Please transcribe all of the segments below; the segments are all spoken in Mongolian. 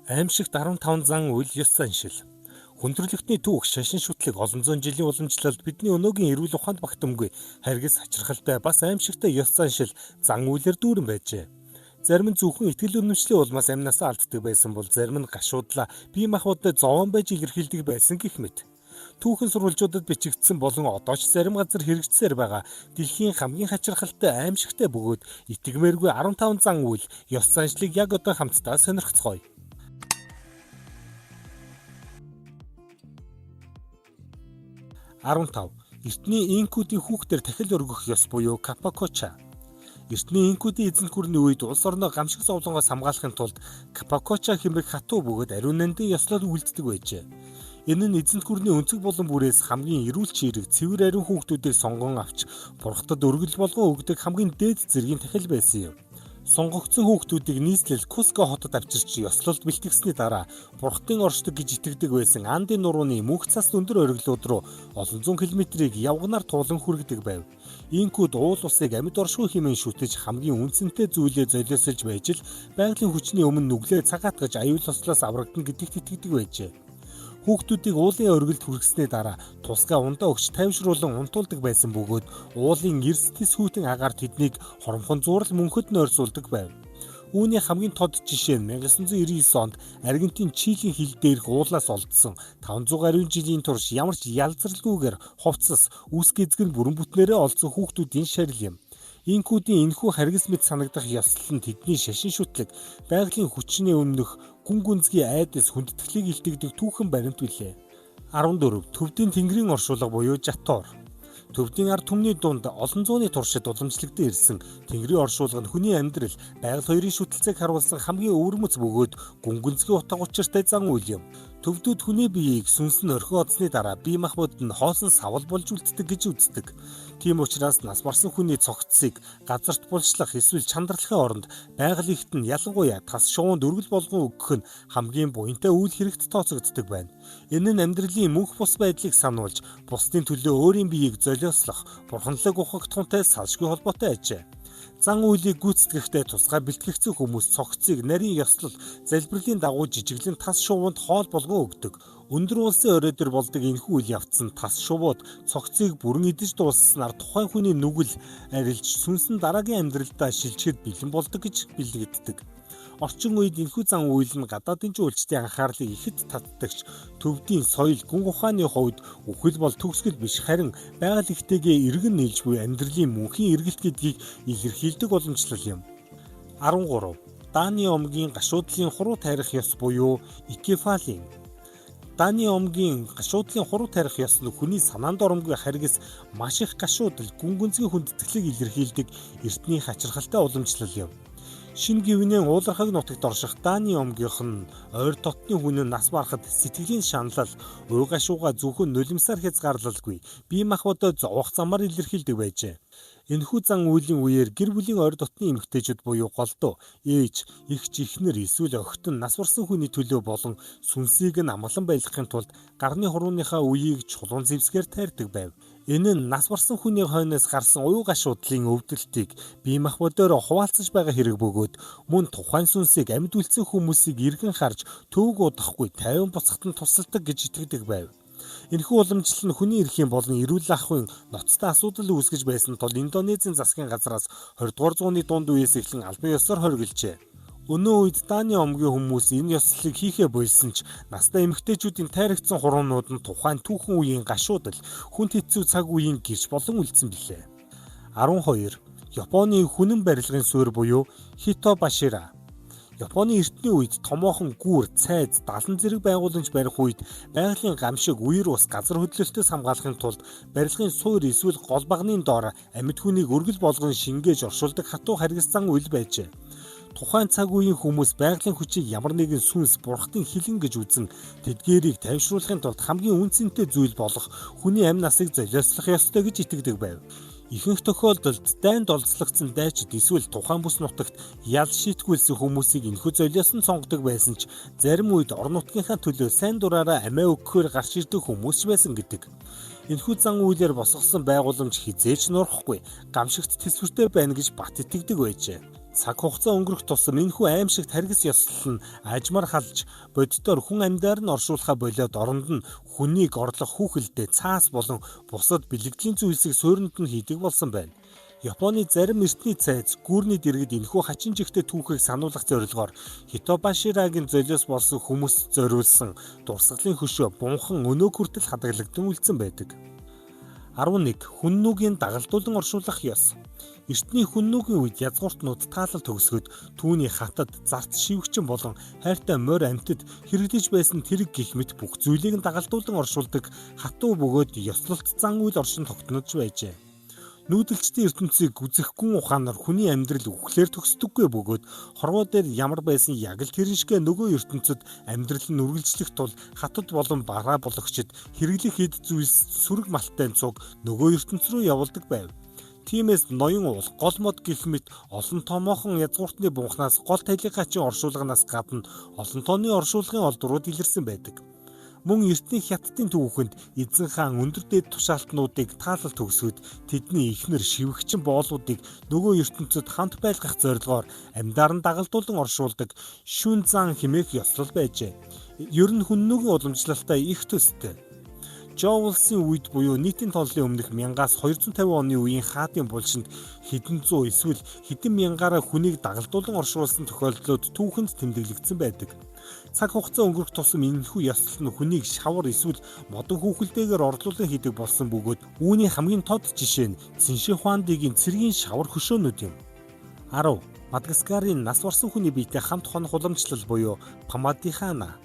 Аимшигт 15 зан үйл ёс заншил. Хүндрэлтний түүх, шашин шүтлэг олон зуун жилийн уламжлалд бидний өнөөгийн эрүүл ухаанд багтамгүй харгас хачирхалтай бас аимшигтай ёс заншил зан үйлээр дүүрэн байжээ. Зарим нь зөвхөн итгэл үнэмшлийн улмаас амнасаа алддаг байсан бол зарим нь гашуудлаа бие махбодтой зовоон байж илэрхийлдэг байсан гэх мэт. Түүхэн сурвалжуудад бичигдсэн болон одоо ч зарим газар хэрэгжсээр байгаа дэлхийн хамгийн хачирхалтай аимшигтай бөгөөд итгэмээргүй 15 зан үйл ёс заншлыг яг одоо хамтдаа сонирхцгоё. 15. Эртний инкүүдийн хүүхдээр тахил өргөх ёс буюу Каппакоча. Эртний инкүүдийн эзэнт гүрний үед улс орноо гамшиг зовлонгоос хамгаалахын тулд Каппакоча хэмээх хатуу бөгөөд ариун нандин ёслол үйлддэг байжээ. Энэ нь эзэнт гүрний өнцөг болон бүрээс хамгийн эрүүл чирэг цэвэр ариун хүүхдүүдийг сонгон авч бурхтад өргөл болгон өгдөг хамгийн дээд зэргийн тахил байсан юм. Сонгогдсон хүүхдүүдийг нийслэл Куско хотод авчирч ёслолд бэлтгэсний дараа бурхтын оршдог гэж итгэдэг байсан Андын нурууны мөнх цас өндөр ориглууд руу олон зуун километрийг явганаар туулан хүргэдэг байв. Инкүүд уул усыг амьд оршгүй хэмээн шүтэж хамгийн үнцэнтэй зүйлээ золиослж байж л байгалийн хүчний өмнө нүглээ цагаатгаж аюул ослоос аврагдана гэдэгт итгэдэг байжээ. Хүүхдүүдийг уулын оргилд хүргэсний дараа тусгай ундаа өгч тайвшруулан унтуулдаг байсан бөгөөд уулын эрс тис хүйтэн агаар тэднийг хоромхон зурал мөнхөд нойрсуулдаг байв. Үүний хамгийн тод жишээ нь 1999 онд Аргентин Чилийн хил дээрх уулаас олдсон 500 гаруй жилийн турш ямар ч ялзралгүйгээр хувцас, үс гизгэн бүрэн бүтнээрээ олдсон хүүхдүүдийн шарил юм. Инкүүдийн энэхүү харгас мэт санагдах ёслол нь тэдний шашин шүтлэг, байгалийн хүчний өмнөх гүн гүнзгий айдас хүндэтгэлийг илтгэдэг түүхэн баримт билээ. 14. Төвдийн тэнгэрийн оршуулга буюу Жатор. Төвдийн ард түмний дунд олон зууны туршид уламжлагдсан ирсэн тэнгэрийн оршуулга нь хүний амьдрал, байгаль хоёрын шүтэлцээг харуулсан хамгийн өвөрмөц бөгөөд гүн гүнзгий утга учиртай зан үйл юм. Төвдүүд хүний биеийг сүнс нь орхио одсны дараа бие махбод нь хоосон савал болж үлддэг гэж үздэг. Тийм учраас нас барсан хүний цогцсыг газарт булшлах эсвэл чандралхын оронд байгаль ихт нь ялангуяа тас шувуунд өргөл болгон өгөх нь хамгийн буянтай үйл хэрэгт тооцогддог байна. Энэ нь амьдралын мөнх бус байдлыг сануулж, бусдын төлөө өөрийн биеийг золиослох, бурханлаг ухагтхуунтай салшгүй холбоотой ажээ. Зан үйлийг гүйцэтгэхдээ тусгай бэлтгэгдсэн хүмүүс цогцсыг нарийн ёслол, залбирлын дагуу жижиглэн тас шувуунд хоол болгон өгдөг. Өндөр улсын орой дээр болдог энэхүү үйл явц нь тас шувууд цогцсыг бүрэн идэж дуусснаар тухайн хүний нүгэл арилж сүнс нь дараагийн амьдралдаа шилжихэд бэлэн болдог гэж бэлэгддэг. Орчин үед энэхүү зан үйл нь гадаадын жуулчдын анхаарлыг ихэд татдагч төвдийн соёл гүн ухааны хувьд үхэл бол төгсгөл биш харин байгаль ихтэйгээ эргэн нийлж буй амьдралын мөнхийн эргэлт гэдгийг илэрхийлдэг уламжлал юм. 13. Даны омгийн гашуудлын хуруу тайрах ёс буюу Икефалин. Даны омгийн гашуудлын хуруу тайрах ёс нь хүний санаанд оромгүй харгас маш их гашуудал гүн гүнзгий хүндэтгэлийг илэрхийлдэг эртний хачирхалтай уламжлал юм. Шинэ гивнэн уулархаг нутагт орших Даны омгийнх нь ойр дотны хүн нь нас барахад сэтгэлийн шаналл, уйгашууга зөвхөн нулимсаар хязгаарлалгүй бие махбодоо зовох замаар илэрхийлдэг байжээ. Энэхүү зан үйлийн үеэр гэр бүлийн ойр дотны эмэгтэйчүүд буюу голдуу, ээж, эгч, эхнэр эсвэл охид нь нас барсан хүний төлөө болон сүнсийг нь амгалан байлгахын тулд гарны хурууныхаа үеийг чулуун зэвсгээр тайрдаг байв. Энэ нь нас барсан хүний хойноос гарсан уян гашуудлын өвдөлтийг бие махбодоор хуваалцаж байгаа хэрэг бөгөөд мөн тухайн сүнсийг амьд үлдсэн хүмүүсийг эргэн харж төвөг удахгүй тайван буцахтан тусалдаг гэж итгэдэг байв. Энэхүү уламжлал нь хүний эрхийн болон эрүүл ахуйн ноцтой асуудал үүсгэж байсан тул Индонезийн засгийн газраас 20 дугаар зууны дунд үеэс эхлэн албан ёсоор хоригложээ. Өнөө үед Даны омгийн хүмүүс энэ ёслолыг хийхээ болсон ч настай эмэгтэйчүүдийн тайрагдсан хуруунууд нь тухайн түүхэн үеийн гашуудал, хүнд хэцүү цаг үеийн гэрч болон үлдсэн билээ. 12. Японы хүнэн барилгын суурь буюу Хитобашира. Японы эртний үед томоохон гүүр, цайз, далан зэрэг байгууламж барих үед байгалийн гамшиг, үер ус, газар хөдлөлтөөс хамгаалахын тулд барилгын суурь эсвэл гол багны доор амьд хүнийг өргөл болгон шингээж оршуулдаг хатуу харгас зан үйл байжээ. Тухайн цаг үеийн хүмүүс байгалийн хүчийг ямар нэгэн сүнс, бурхтын хилэн гэж үзэн тэдгээрийг тайвшруулахын тулд хамгийн үнцэнтэй зүйл болох хүний амь насыг золиослох ёстой гэж итгэдэг байв. Ихэнх тохиолдолд дайнд олзлогдсон дайчид эсвэл тухайн бүс нутагт ял шийтгүүлсэн хүмүүсийг энэхүү золиосон сонгодог байсан ч зарим үед орон нутгийнхаа төлөө сайн дураараа амиа өгөхөөр гарч ирдэг хүмүүс ч байсан гэдэг. Энэхүү зан үйлээр босгосон байгууламж хизээч нурахгүй, гамшигт тэсвэртэй байна гэж бат итгэдэг байжээ. Цаг хугацаа өнгөрөх тусам энэхүү аимшигт харгас ёслол нь ажмаар халж боддоор хүн амьдаар нь оршуулхаа болоод оронд нь хүнийг орлох хүүхэлдээ цаас болон бусад бэлэгдлийн зүйлсийг суурьнд нь хийдэг болсон байна. Японы зарим эртний цайз гүүрний дэргэд энэхүү хачин жигтэй түүхийг сануулгах зорилгоор Хитобаширагийн золиос болсон хүмүүст зориулсан дурсгалын хөшөө бунхан өнөө хүртэл хадгалагдсан үлдсэн байдаг. 11. Хүннүүгийн дагалдуулан оршуулах ёс. Эртний хүннүүгийн үед язгууртнууд таалал төгсгöd түүний хатад, зарц шивгчин болон хайртай морь амьтад хэрэгдэж байсан тэрэг гих мэт бүх зүйлийг дагалдуулан оршуулдаг хатуу бөгөөд ёслолт зан үйл оршин тогтнож байжээ. Нүүдэлчдийн ертөнцийг үзэхгүйн ухаанаар хүний амьдрал үхлээр төгсдөггүй бөгөөд хорвоо дээр ямар байсан яг л тэрэн шигэ нөгөө ертөнцид амьдрал нь үргэлжлэх тул хатад болон бараа бологчид хэрэглэх эд зүйлс сүрэг малтай цуг нөгөө ертөнц рүү явуулдаг байв. Тиймээс ноён уул, гол мод гэх мэт олон томоохон язгууртны бунхнаас гол талигачийн оршуулганаас гадна олон тооны оршуулгын олдрууд илэрсэн байдаг. Мөн эртний хятадын түүхэнд эзэн хаан өндөр дээд тушаалтнуудыг таалал төгсгöd тэдний ихнэр шивгчин боолуудыг нөгөө ертөнцид хамт байлгах зорилгоор амьдаар нь дагалдуулан оршуулдаг шүн зан хэмээх ёслол байжээ. Ер нь хүннүүгийн уламжлалтай их төстэй. Жоо улсын үед буюу нийтийн тооллын өмнөх 1000-аас 250 оны үеийн хаадын булшинд хэдэн зуун эсвэл хэдэн мянгаараа хүнийг дагалдуулан оршуулсан тохиолдлууд түүхэнд тэмдэглэгдсэн байдаг. Цаг хугацаа өнгөрөх тусам энэхүү ёслол нь хүнийг шавар эсвэл модон хүүхэлдэйгээр орлуулан хийдэг болсон бөгөөд үүний хамгийн тод жишээ нь Циншихуандигийн цэргийн шавар хөшөөнүүд юм. 10. Мадагаскарын нас барсан хүний биетэй хамт хонох уламжлал буюу Памадихана.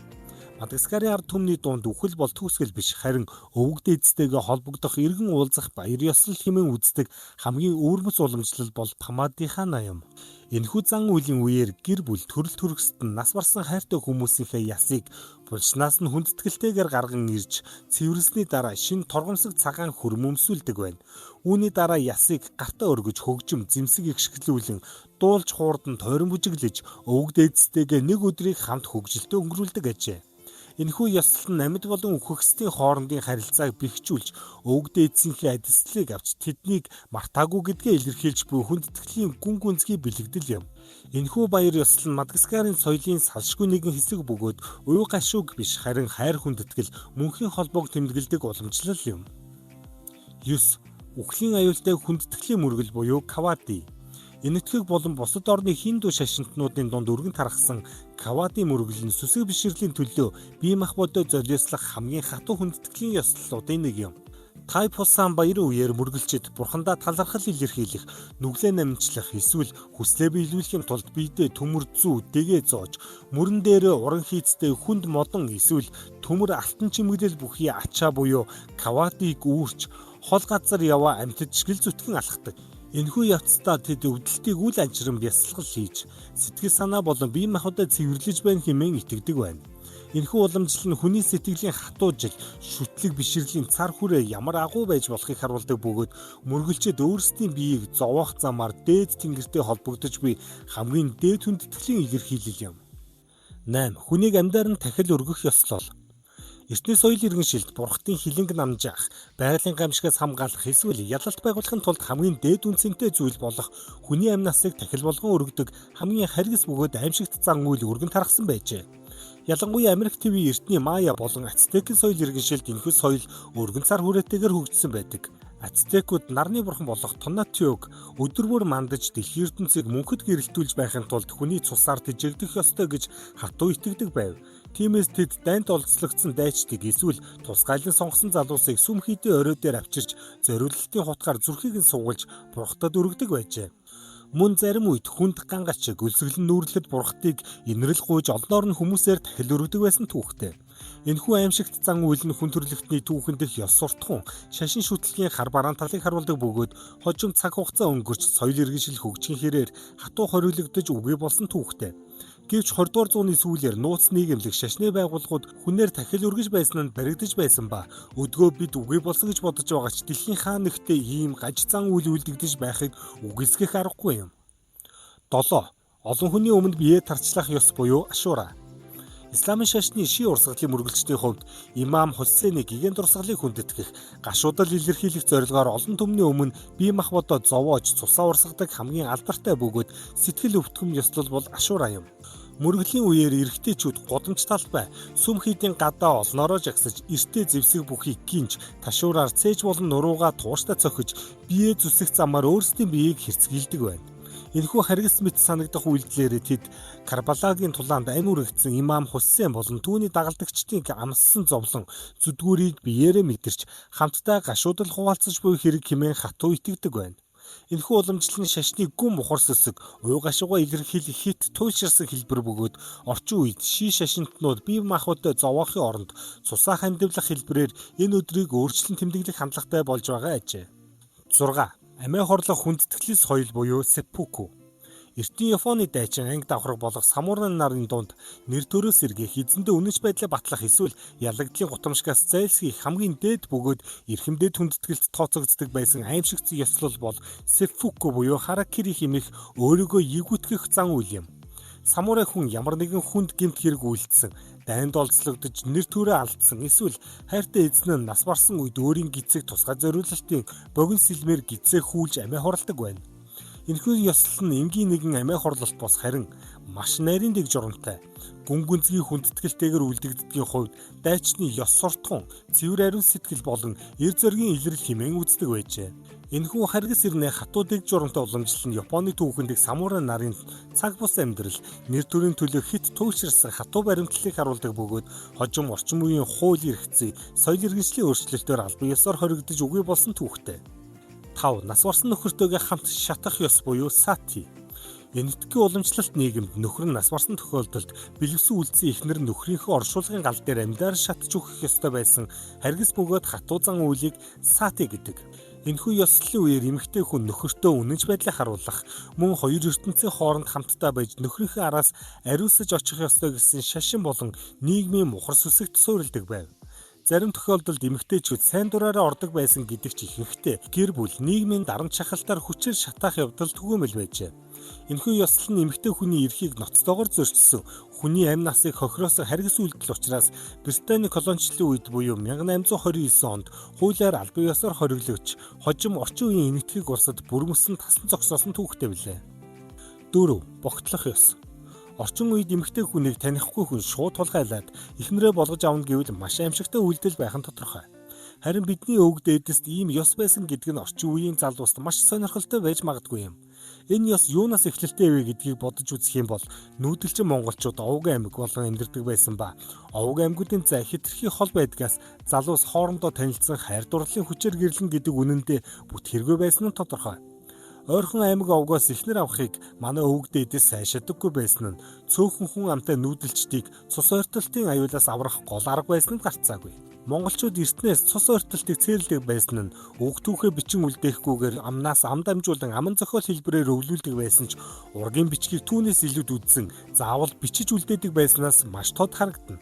Мадагаскарын ард түмний дунд үхэл бол төгсгөл биш, харин өвөг дээдстэйгээ холбогдох эргэн уулзах баяр ёслол хэмээн үздэг хамгийн өвөрмөц уламжлал бол Памадихана юм. Энэхүү зан үйлийн үеэр гэр бүл төрөл төрөсөд нь нас барсан хайртай хүмүүсийнхээ ясыг булчнаас нь хүндэтгэлтэйгээр гарган ирж цэвэрлсэний дараа шинэ торгомсог цагаан хөрмөмсүүлдэг байна. Үүний дараа ясыг гартаа өргөж хөгжим зэмсэг ихшгэлүүлэн дуулж хуурдан тойрон бүжиглэж өвөг дээдстэйгээ нэг өдрийг хамт хөгжилтэй өнгөрүүлдэг ажээ. Энэхүү ёслол нь амьд болон үхэгсдийн хоорондын харилцааг бэхжүүлж өвөг дээдсийнхээ адислыг авч тэднийг мартаагүй гэдгээ илэрхийлж буй хүндэтгэлийн гүн гүнзгий бэлэгдэл юм. Энэхүү баяр ёслол нь Мадагаскарын соёлын салшгүй нэгэн хэсэг бөгөөд уян гашууг биш, харин хайр хүндэтгэл мөнхийн холбоог тэмдэглэдэг уламжлал юм. 9. Үхлийн аюултай хүндэтгэлийн мөргөл буюу кавади. Энэтхэг болон бусад орны хинду шашинтнуудын дунд өргөн тархсан кавади мөргөл нь сүсэг биширлийн төлөө бие махбодоо золиослох хамгийн хатуу хүндэтгэлийн ёслолуудын нэг юм. Тайпусан баярын үеэр мөргөлчид бурхандаа талархал илэрхийлэх, нүглээ намжлах эсвэл хүслээ биелүүлэхийн тулд биедээ төмөр зүү дэгээ зоож, мөрөн дээрээ уран хийцтэй хүнд модон эсвэл төмөр алтан чимэглэл бүхий ачаа буюу кавадиг үүрч хол газар яваа амьтад шгэл зүтгэн алхдаг. Энэхүү явцдаа тэд өвдөлтийг үл ажран бясалгал хийж, сэтгэл санаа болон бие махбодоо цэвэрлэж байна хэмээн итгэдэг байна. Энэхүү уламжлал нь хүний сэтгэлийн хатуу жил, шүтлэг биширлийн цар хүрээ ямар агуу байж болохыг харуулдаг бөгөөд мөргөлчөд өөрсдийн биеийг зовоох замаар дээд тэнгэртэй холбогдож буй хамгийн дээд хүндэтгэлийн илэрхийлэл юм. 8. Хүнийг амьдаар нь тахил өргөх ёслол. Эртний соёл иргэншилд бурхтын хилэнг намжаах, байгалийн гамшигаас хамгаалах эсвэл ялалт байгуулахын тулд хамгийн дээд үнцэнтэй зүйл болох хүний амь насыг тахил болгон өргөдөг хамгийн харгас бөгөөд аимшигт зан үйл өргөн тархсан байжээ. Ялангуяа Америк тивийн эртний Майя болон Ацтекийн соёл иргэншилд энэхүү соёл өргөн цар хүрээтэйгээр хөгжсөн байдаг. Ацтекууд нарны бурхан болох Тонатиог өдөр бүр мандаж дэлхийн ертөнцийг мөнхөд гэрэлтүүлж байхын тулд хүний цусаар тэжээгдэх ёстой гэж хатуу итгэдэг байв. Тиймээс тэд дайнд олзлогдсон дайчдыг эсвэл тусгайлан сонгосон залуусыг сүм хийдийн орой дээр авчирч зориулалтын хутгаар зүрхийг нь сугуулж бурхтад өргөдөг байжээ. Мөн зарим үед хүнд гангачиг өлсгөлн нүүрлэхэд бурхтыг инрэл гуйж олноор нь хүмүүсээр тахил өргөдөг байсан түүхтэй. Энэхүү аимшигт зан үйл нь хүн төрлөختний түүхэн дэх ёс суртахуун, шашин шүтлгийн хар бараан талыг харуулдаг бөгөөд хожим цаг хугацаа өнгөрч соёл иргэншил хөгжихийн хэрээр хатуу хориглогдож үгүй болсон түүхтэй. Гэвч 20 дугаар зууны сүүлээр нууц нийгэмлэг шашны байгууллагууд хүнээр тахил өргөж байсан нь баригдаж байсан ба өдгөө бид үгүй болсон гэж бодож байгаа ч дэлхийн хаан нэгтээ ийм гаж зан үйл үлдэгдэж байхыг үгүйсгэх аргагүй юм. 7. Олон хүний өмнө бие тарчлах ёс буюу ашура. Исламын шашны ший урсгалын мөргөлчдийн хувьд Имам Хусейны гигэн дурсгалыг хүндэтгэх, гашуудал илэрхийлэх зорилгоор олон түмний өмнө бие махбодоо зовоож цусаа урсгадаг хамгийн алдартай бөгөөд сэтгэл өвтгөм ёслол бол Ашура юм. Мөргөлийн үеэр эрэгтэйчүүд гудамж талбай, сүм хийдийн гадаа олноороо жагсаж, эртээ зэвсэг бүхий гинж, ташуураар цээж болон нуруугаа тууштай цохиж, биеэ зүсэх замаар өөрсдийн биеийг хэрцгийлдэг байна. Энэхүү харгас мэт санагдах үйлдэлээр тэд Карбалагийн тулаанд амь үрэгдсэн Имам Хусейн болон түүний дагалдагчдын амссан зовлон зүдгүүрийг биеэрээ мэдэрч хамтдаа гашуудал хуваалцаж буй хэрэг хэмээн хатуу итгэдэг байна. Энэхүү уламжлал нь шашны гүн мухар сэсэг, уй гашуугаа илэрхийлэх хит туйлширсан хэлбэр бөгөөд орчин үед ший шашинтнууд бие махбодоо зовоохын оронд цусаа хандивлах хэлбэрээр энэ өдрийг өөрчлөн тэмдэглэх хандлагатай болж байгаа ажээ. 6. Амиа хорлох хүндэтгэлээс соёл буюу сеппуку. Эртний Японы дайчин анги давхраг болох самурай нарын дунд нэр төрөөс эргэх, эзэндээ үнэнч байдлаа батлах эсвэл ялагдлын гутамшгаас зайлсхийх хамгийн дээд бөгөөд эрхэмдээд хүндэтгэлд тооцогддог байсан аимшигц ёслол бол сеппуку буюу харакири хэмээх өөрийгөө егүүтгэх зан үйл юм. Самурай хүн ямар нэгэн хүнд гэмт хэрэг үйлдсэн, дайнд олзлогдож нэр төрөө алдсан эсвэл хайртай эзэн нь нас барсан үед өөрийн гисэг тусгай зориулалтын богино сэлмээр гисээ хүүлж амиа хорлдог байна. Энэхүү ёслол нь энгийн нэгэн амиа хорлолт бос харин маш нарийн дэг журамтай. Гүн гүнзгий хүндэтгэлтэйгээр үлдэгддгийн хувьд дайчны ёс суртахуун, цэвэр ариун сэтгэл болон эр зоригийн илрэл хэмээн үздэг байжээ. Энэхүү харгас ирнэ хатуу дэг журамтай уламжлал нь Японы түүхэнд самурай нарын цаг бус амьдрал, нэр төрийн төлөө хит туйлширсан хатуу баримтлалыг харуулдаг бөгөөд хожим орчин үеийн хууль эрхцээ, соёл иргэншлийн өөрчлөлтөөр албан ёсоор хоригдож үгүй болсон түүхтэй. 5. Нас барсан нөхөртөөгөө хамт шатах ёс буюу сати. Энэтхэг уламжлалт нийгэмд нөхөр нь нас барсан тохиолдолд бэлэвсэн үлдсэн эхнэр нь нөхрийнхөө оршуулгын гал дээр амьдаар шатж өгөх ёстой байсан харгас бөгөөд хатуу зан үйлийг сати гэдэг. Энэхүү ёслолын үеэр эмэгтэй хүн нөхөртөө үнэнч байдлаа харуулах, мөн хоёр ертөнцийн хооронд хамтдаа байж нөхрийнхээ араас ариусаж очих ёстой гэсэн шашин болон нийгмийн мухар сүсэгт суурилдаг байв. Зарим тохиолдолд эмэгтэйчүүд сайн дураараа ордог байсан гэдэг ч ихэнхдээ гэр бүл нийгмийн дарамт шахалтаар хүчээр шатаах явдал түгээмэл байжээ. Энэхүү ёслол нь эмэгтэй хүний эрхийг ноцтойгоор зөрчсөн, хүний амь насыг хохироосон харгас үйлдэл учраас Британий колоничлалын үед буюу 1829 онд хуулиар албан ёсоор хориглогч, хожим орчин үеийн энэтхэг улсад бүрмөсөн тасан зогсоосон түүхтэй билээ. 4. Богтлох ёс. Орчин үед эмэгтэй хүнийг танихгүй хүн шууд тулгайлаад эхнэрээ болгож авна гэвэл маш аимшигтай үйлдэл байх нь тодорхой. Харин бидний өвөг дээдэст ийм ёс байсан гэдэг нь орчин үеийн залууст маш сонирхолтой байж магадгүй юм. Энэ ёс юунаас эхлэлтэй вэ гэдгийг бодож үзэх юм бол нүүдэлчин монголчууд овог аймаг болон амьдардаг байсан ба овог аймагуудын зай хэтэрхий хол байдгаас залуус хоорондоо танилцсан хайр дурлалын хүчээр гэрлэн гэдэг үнэндээ бүт хэрэггүй байсан нь тодорхой. Ойрхон аймаг овгоос эхнэр авахыг манай өвөг дээдээс сайшаадаггүй байсан нь цөөхөн хүн амтай нүүдэлчдийг цус ойртолтын аюулаас аврах гол арга байсан нь гарцаагүй. Монголчууд эртнээс цус ойртолтыг цээрлдэг байсан нь үг түүхээ бичин үлдээхгүйгээр амнаас ам дамжуулан аман зохиол хэлбэрээр өвлүүлдэг байсан ч ургийн бичгийг түүнээс илүүд үдсэн заавал бичиж үлдээдэг байснаас маш тод харагдана.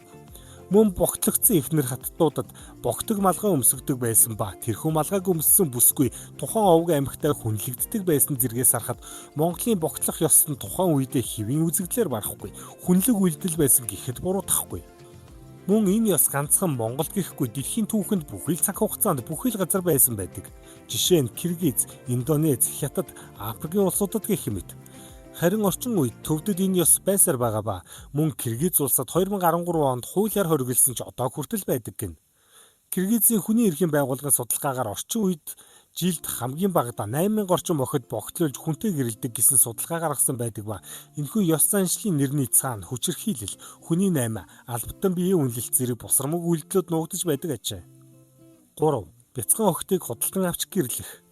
Мөн богтлогдсон эхнэр хаттуудад богтог малгай өмсгдөг байсан ба тэрхүү малгайг өмссөн бүсгүй тухайн овог аймагтаа хүнлэгддэг байсан зэргээс харахад Монголын богтлох ёс нь тухайн үедээ хэвийн үзэгдлээр барахгүй хүнлэг үйлдэл байсан гэхэд буруутгахгүй. Мөн энэ ёс ганцхан Монголд гэхгүй дэлхийн түүхэнд бүхий л цаг хугацаанд бүхий л газар байсан байдаг. Жишээ нь Киргиз, Индонез, Хятад, Африкийн улсуудад гэх мэт. Харин орчин үед төвдөд энэ ёс байсаар байгаа ба мөн Киргиз улсад 2013 онд хуулиар хориглосон ч одоо хүртэл байдаг гэнэ. Киргизийн хүний эрхийн байгууллагын судалгаагаар орчин үед жилд хамгийн багадаа 8000 орчим охид богтлуулж хүнтэй гэрэлдэг гэсэн судалгаа гаргасан байдаг ба энэхүү ёс заншлын нэрний цаана хүчирхийлэл, хүний наймаа, албатан биеийн үнэлэлт зэрэг босромог үйлдэлүүд нуугдаж байдаг ажээ. 3. Бяцхан охидыг худалдан авч гэрлэх.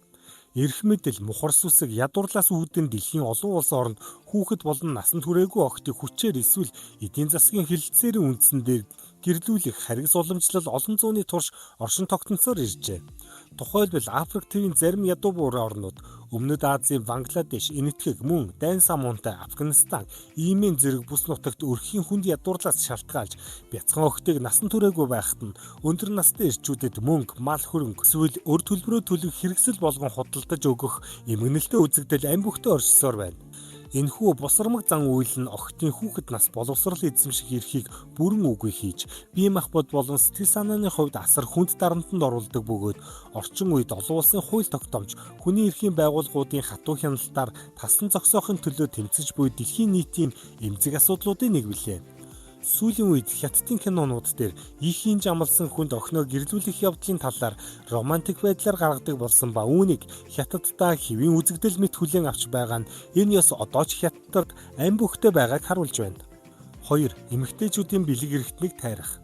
Эрх мэдэл, мухар сүсэг, ядуурлаас үүдэн дэлхийн олон улс оронд хүүхэд болон насан туршаагүй охидыг хүчээр эсвэл эдийн засгийн хэлэлцээрийн үндсэн дээр гэрлүүлэх харгас уламжлал олон зууны турш оршин тогтносоор иржээ. Тухайлбал Африк тивийн зарим ядуу буурын орнууд, Өмнөд Азийн Бангладеш, Энэтхэг, мөн Дайн самуунтай Афганистан, Иймен зэрэг бүс нутагт өрхийн хүнд ядуурлаас шалтгаалж бяцхан охидыг насан туршаагүй байхад нь өндөр настай эрчүүдэд мөнгө, мал хөрөнгө эсвэл өр төлбөрөө төлөх хэрэгсэл болгон худалдаж өгөх эмгэнэлтэй үзэгдэл ам бүхтээ оршсоор байна. Энэхүү бусрамг зан үйл нь охидын хүүхэд нас боловсрал эзэмших эрхийг бүрэн үгүй хийж, бие махбод болон сэтгэл санааны хувьд асар хүнд дарамтанд оруулдаг бөгөөд орчин үед олон улсын хууль тогтоомж, хүний эрхийн байгууллагуудын хатуу хяналтаар тасалан зогсоохын төлөө тэмцэж буй дэлхийн нийтийн эмзэг асуудлуудын нэг билээ. Сүүлийн үед хятадын кинонууд дээр их хинж амлсан хүнд охиноо гэрлүүлэх явдлын талаар романтик байдлаар гаргадаг болсон ба үүнийг хятаддаа хэвийн үзэгдэл мэт хүлээн авч байгаа нь энэ ёс одоо ч хятадд ам бүхтэй байгааг харуулж байна. 2. Эмэгтэйчүүдийн бэлэг эрхтнийг тайрах.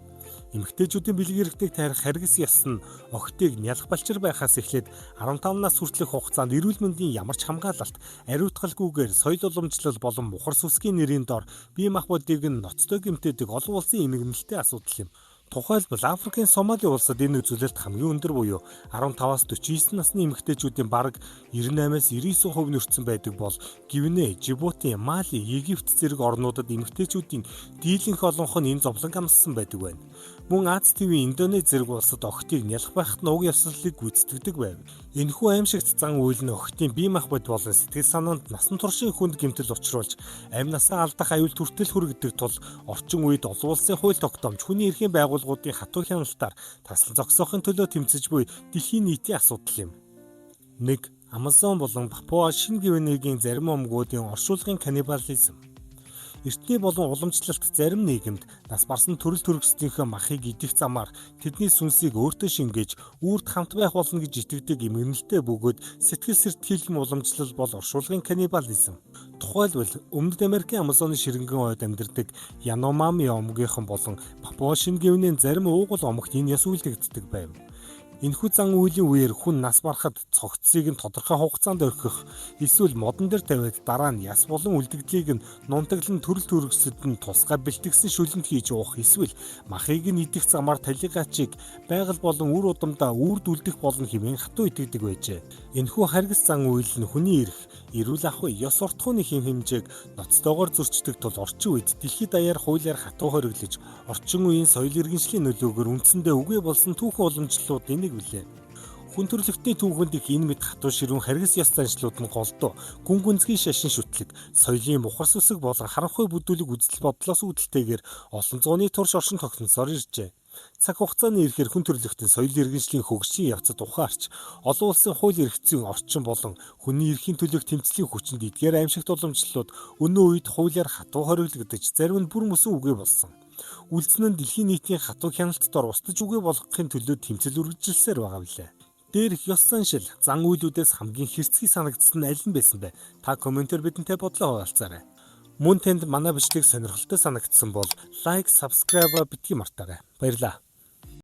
Эмэгтэйчүүдийн бэлэг эрхтнийг тайрах харгас ёс нь охидыг нялх балчир байхаас эхлээд 15 нас хүртэлх хугацаанд эрүүл мэндийн ямар ч хамгаалалт, ариутгалгүйгээр соёл уламжлал болон мухар сүсгийн нэрийн дор бие махбодыг нь ноцтой гэмтээдэг олон улсын эмгэнэлтэй асуудал юм. Тухайлбал Африкийн Сомали улсад энэ үзүүлэлт хамгийн өндөр буюу 15-аас 49 насны эмэгтэйчүүдийн бараг 98-99% нөрцөн байдаг бол Гвинэ, Жибути, Мали, Египт зэрэг орнуудад эмэгтэйчүүдийн дийлэнх олонх нь энэ зовлон амссан байдаг байна. Мөн Аз твийн Индонез зэрэг улсад охидыг нялх байхад нь уг ёслолыг гүйцэтгэдэг байв. Энэхүү аимшигт зан үйл нь охидын бие махбод болон сэтгэл санаанд насан туршийн хүнд гэмтэл учруулж, амь насаа алдах аюул түртэл хүргэдэг тул орчин үед олон улсын хууль тогтоомж, хүний эрхийн байгууллагуудын хатуу хяналтаар таслан зогсоохын төлөө тэмцэж буй дэлхийн нийтийн асуудал юм. 1. Амазон болон Папуа Шинэ Гвинегийн зарим омгуудын оршуулгын каннибализм. Эртний болон уламжлалт зарим нийгэмд нас барсан төрөл төрөсдийнхөө махыг идэх замаар тэдний сүнсийг өөртөө шингээж үрд хамт байх болно гэж итгэдэг эмгэнэлтэй бөгөөд сэтгэл сэртхийлгэн уламжлал бол оршуулгын каннибализм. Тухайлбал Өмнөд Америкийн Амазоны ширэнгэн ойд амьдардаг Яномами омгийнхан болон Папуа Шинэ Гвинеийн зарим уугуул омогт энэ ёс үйлдэгддэг байв. Энэхүү зан үйлийн үеэр хүн нас барахад цогцсыг нь тодорхой хугацаанд орхих, эсвэл модон дээр тавиад дараа нь яс болон үлдэгдлийг нь нунтаглан төрөл төрөсөд нь тусгай бэлтгэсэн шүлэнд хийж уух, эсвэл махыг нь идэх замаар талигачиг байгаль болон үр удамдаа үрд үлдэх болно хэмээн хатуу итгэдэг байжээ. Энэхүү харгас зан үйл нь хүний эрх, эрүүл ахуй, ёс суртахууны хэм хэмжээг ноцтойгоор зөрчдөг тул орчин үед дэлхийд даяар хуулиар хатуу хориглож, орчин үеийн соёл иргэншлийн нөлөөгөөр үндсэндээ үгүй болсон түүхэн уламжлалуудын нэг билээ. Хүн төрөлхтний түүхэнд их энэ мэд хатуу ширүүн харгас ёс заншлууд нь голдуу, гүн гүнзгий шашин шүтлэг, соёлын мухар сүсэг болон харанхуй бүдүүлэг үзэл бодлоос үүдэлтэйгээр олон зууны турш оршин тогтносоор иржээ. Цаг хугацааны ирэхээр хүн төрөлхтөн соёл иргэншлийн хөгжлийн явцад ухаарч, олон улсын хууль эрх зүйн орчин болон хүний эрхийн төлөөх тэмцлийн хүчинд эдгээр аимшигт уламжлалууд өнөө үед хуулиар хатуу хориглогдож, зарим нь бүр мөсөн үгүй болсон. Үлдсэн нь дэлхийн нийтийн хатуу хяналтаар устж үгүй болгохын төлөө тэмцэл үргэлжилсээр байгаа билээ. Дээрх ёс заншил, зан үйлүүдээс хамгийн хэрцгий санагдсан нь аль нь байсан бэ? Та комментээр бидэнтэй бодлоо хуваалцаарай. Мөн танд манай бичлэг сонирхолтой санагдсан бол лайк, subscribe битгий мартаарай. Баярлалаа.